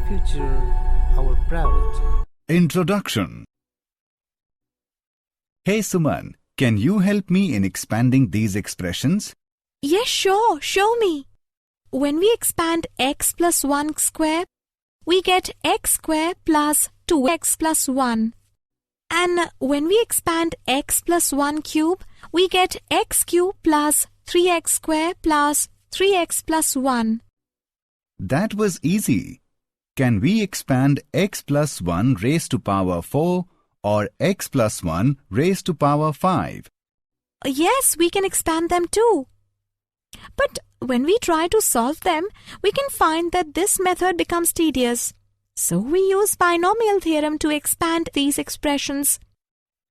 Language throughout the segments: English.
future our priority. Introduction. Hey Suman, can you help me in expanding these expressions? Yes, sure. Show me. When we expand x plus 1 square, we get x square plus 2x plus 1. And when we expand x plus 1 cube, we get x cube plus 3x square plus 3x plus 1. That was easy. Can we expand x plus 1 raised to power 4 or x plus 1 raised to power 5? Yes, we can expand them too. But when we try to solve them, we can find that this method becomes tedious. So we use binomial theorem to expand these expressions.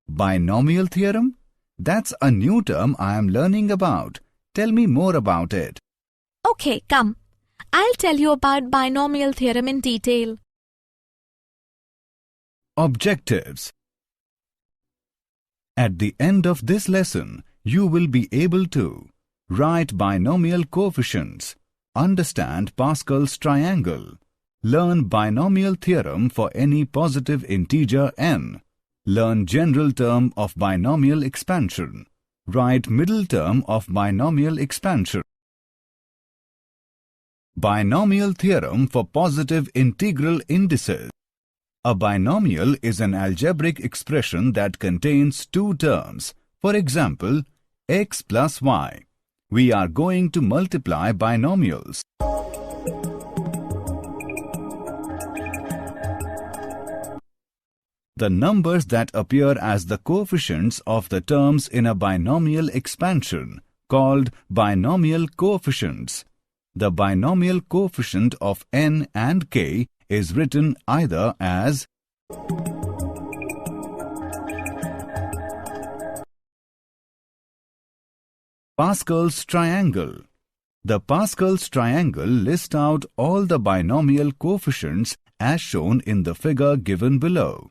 Binomial theorem? That's a new term I am learning about. Tell me more about it. Okay, come. I'll tell you about binomial theorem in detail. Objectives. At the end of this lesson, you will be able to write binomial coefficients, understand Pascal's triangle, learn binomial theorem for any positive integer n, learn general term of binomial expansion, write middle term of binomial expansion. Binomial theorem for positive integral indices. A binomial is an algebraic expression that contains two terms. For example, x plus y. We are going to multiply binomials. The numbers that appear as the coefficients of the terms in a binomial expansion, called binomial coefficients. The binomial coefficient of n and k is written either as Pascal's triangle. The Pascal's triangle lists out all the binomial coefficients as shown in the figure given below.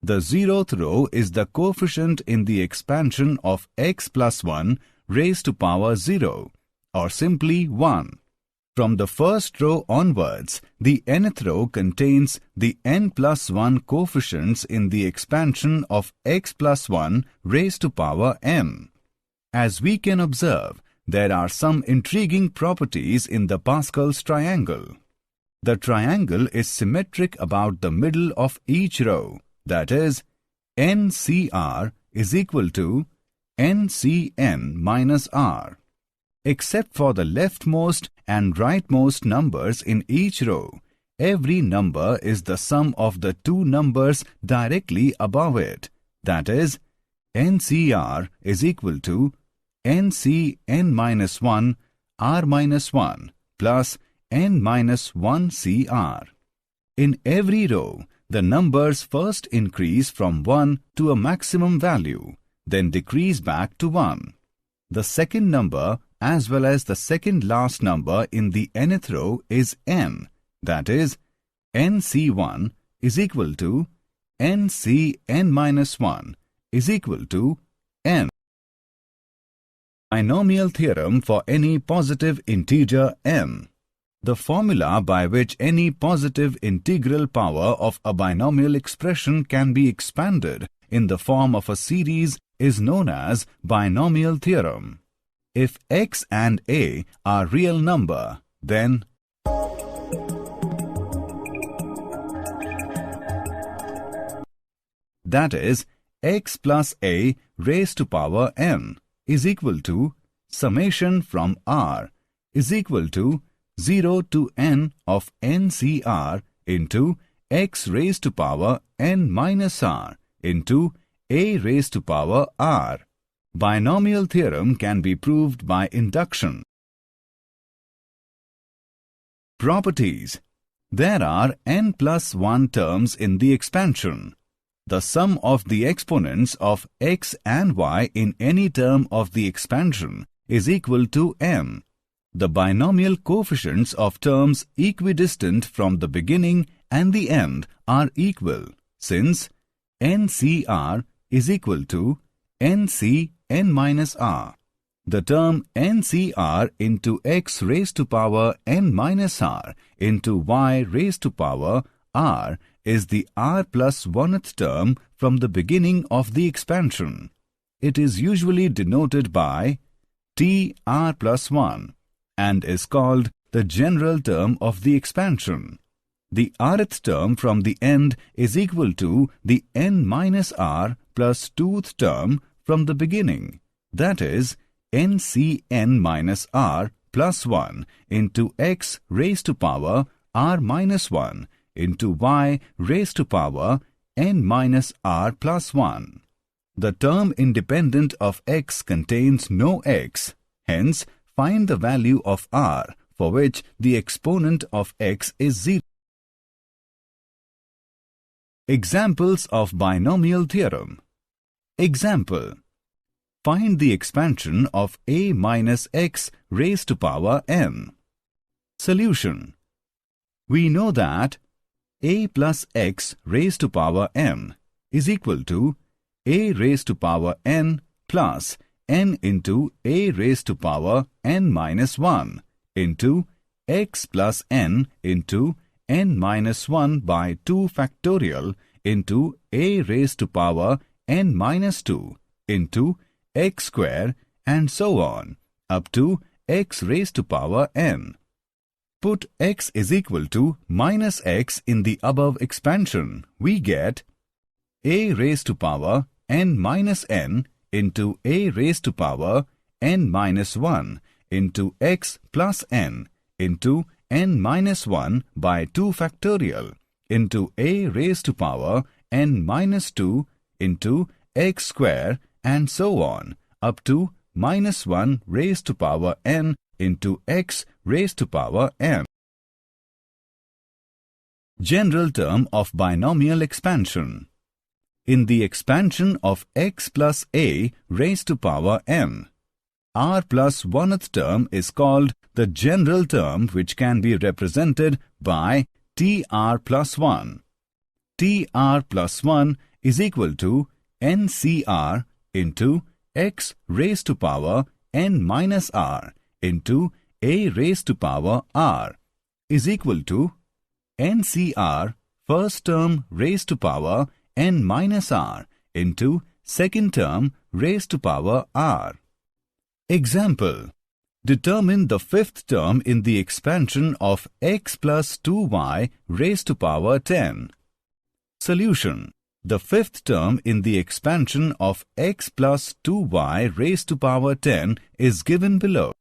The 0th row is the coefficient in the expansion of x plus 1 raised to power 0, or simply 1. From the first row onwards, the nth row contains the n plus 1 coefficients in the expansion of x plus 1 raised to power m. As we can observe, there are some intriguing properties in the Pascal's triangle. The triangle is symmetric about the middle of each row, that is, NCR is equal to NCN minus R. Except for the leftmost and rightmost numbers in each row, every number is the sum of the two numbers directly above it, that is, NCR is equal to NCN minus 1 R minus 1 plus N minus 1 CR. In every row, the numbers first increase from 1 to a maximum value, then decrease back to 1. The second number as well as the second last number in the nth row is n, that is, NC1 is equal to NCN minus 1 is equal to n. Binomial theorem for any positive integer n. The formula by which any positive integral power of a binomial expression can be expanded in the form of a series is known as binomial theorem. If x and a are real number, then that is, x plus a raised to power n is equal to summation from r is equal to 0 to n of NCR into x raised to power n minus r into a raised to power r. Binomial theorem can be proved by induction. Properties. There are n plus 1 terms in the expansion. The sum of the exponents of x and y in any term of the expansion is equal to n. The binomial coefficients of terms equidistant from the beginning and the end are equal, since NCR is equal to NC n minus r. the term NCR into x raised to power n minus r into y raised to power r is the r plus 1th term from the beginning of the expansion. It is usually denoted by TR plus 1 and is called the general term of the expansion. The rth term from the end is equal to the n minus r plus 2th term from the beginning, that is NCn minus r plus 1 into x raised to power r minus 1 into y raised to power n minus r plus 1. The term independent of x contains no x, hence find the value of r for which the exponent of x is 0. Examples of binomial theorem. Example: find the expansion of a minus x raised to power n. Solution: we know that a plus x raised to power n is equal to a raised to power n plus n into a raised to power n minus 1 into x plus n into n minus 1 by 2 factorial into a raised to power n minus 2 into x square and so on up to x raised to power n. Put x is equal to minus x in the above expansion. We get a raised to power n minus n into a raised to power n minus 1 into x plus n into n minus 1 by 2 factorial into a raised to power n minus 2 into x square and so on up to minus 1 raised to power n into x raised to power n. General term of binomial expansion. In the expansion of x plus a raised to power n, r plus 1th term is called the general term, which can be represented by tr plus 1. tr plus 1 is equal to ncr into x raised to power n minus r into a raised to power r is equal to ncr first term raised to power n minus r into second term raised to power r. Example: determine the fifth term in the expansion of x plus 2y raised to power 10. Solution: the fifth term in the expansion of x plus 2y raised to power 10 is given below.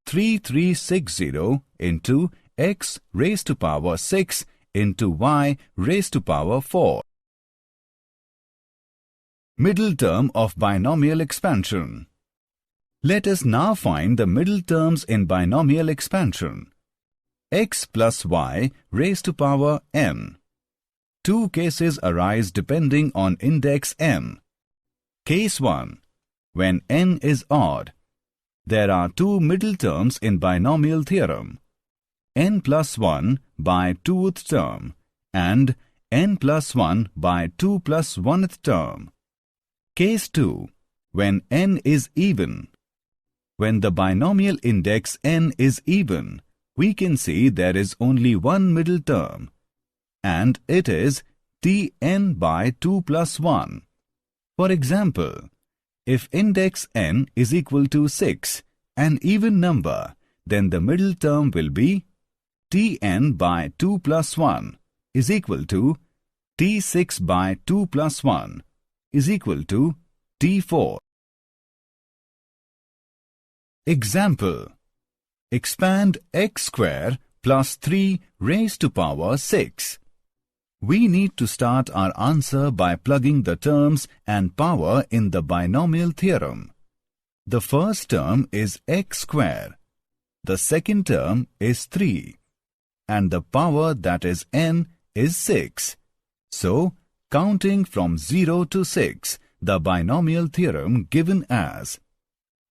Three 360 into x raised to power 6 into y raised to power 4. Middle term of binomial expansion. Let us now find the middle terms in binomial expansion. X plus y raised to power n. Two cases arise depending on index n. Case 1. When n is odd. There are two middle terms in binomial theorem. N plus 1 by 2th term and n plus 1 by 2 plus 1th term. Case 2. When n is even. When the binomial index n is even, we can see there is only one middle term, and it is tn by 2 plus 1. For example, if index n is equal to 6, an even number, then the middle term will be tn by 2 plus 1 is equal to t6 by 2 plus 1 is equal to t4. Example: expand x square plus 3 raised to power 6. We need to start our answer by plugging the terms and power in the binomial theorem. The first term is x square, the second term is 3, and the power, that is n, is 6. So, counting from 0 to 6, the binomial theorem given as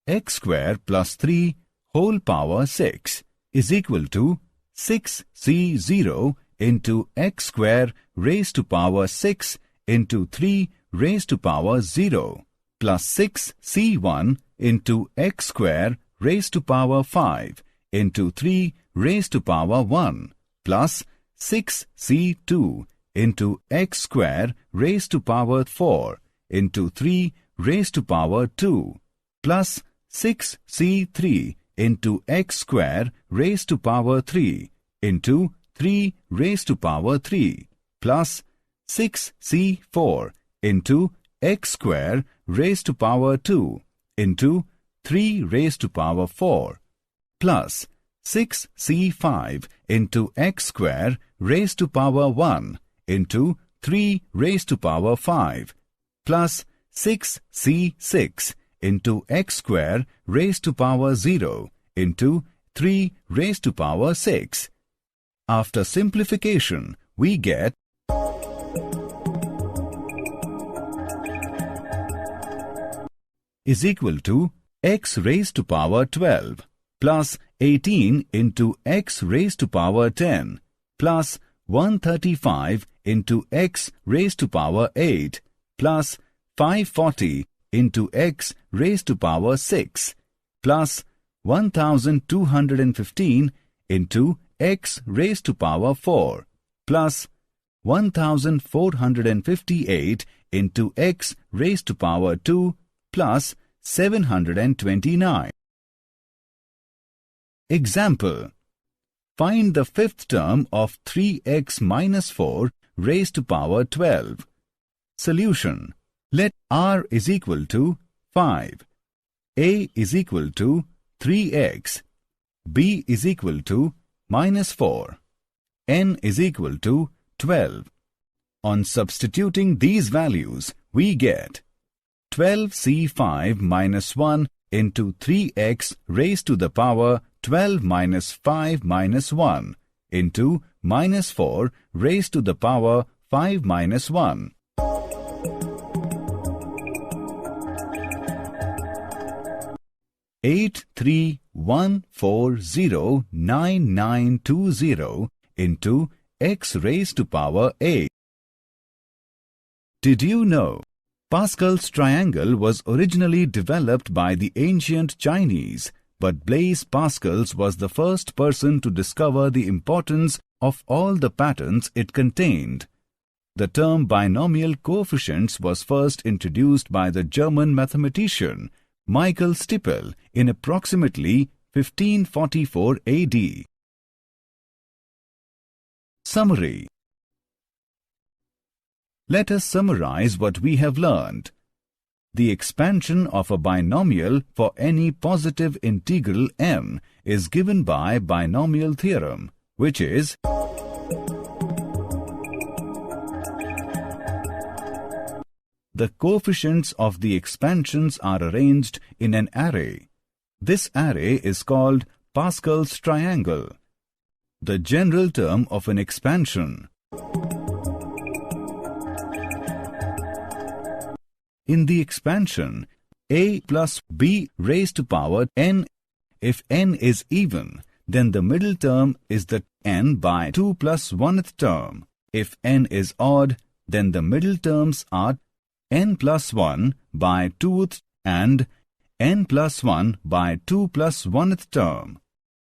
x square plus 3 whole power 6 is equal to 6c0 into x square raised to power 6 into 3 raised to power 0 plus 6c1 into x square raised to power 5 into 3 raised to power 1 plus 6c2 into x square raised to power 4 into 3 raised to power 2 plus 6c3 into x square raised to power 3 into 3 raised to power 3 plus 6c4 into x square raised to power 2 into 3 raised to power 4 plus 6c5 into x square raised to power 1 into 3 raised to power 5 plus 6c6 into x square raised to power 0 into 3 raised to power 6. After simplification, we get is equal to x raised to power 12 plus 18 into x raised to power 10 plus 135 into x raised to power 8 plus 540 into x raised to power 6 plus 1215 into x raised to power 4 plus 1458 into x raised to power 2 plus 729. Example: find the fifth term of 3x minus 4 raised to power 12. Solution: let r is equal to 5, a is equal to 3x, b is equal to minus 4, n is equal to 12. On substituting these values, we get 12c5 minus 1 into 3x raised to the power 12 minus 5 minus 1 into minus 4 raised to the power 5 minus 1. Eight three 1409920 into x raised to power 8. Did you know Pascal's triangle was originally developed by the ancient Chinese, but Blaise Pascal was the first person to discover the importance of all the patterns it contained. The term binomial coefficients was first introduced by the German mathematician Michael Stippel in approximately 1544 AD. Summary. Let us summarize what we have learned. The expansion of a binomial for any positive integral m is given by binomial theorem, which is the coefficients of the expansions are arranged in an array. This array is called Pascal's triangle. The general term of an expansion. In the expansion, a plus b raised to power n, if n is even, then the middle term is the n by 2 plus 1th term. If n is odd, then the middle terms are n plus 1 by 2th and n plus 1 by 2 plus 1th term.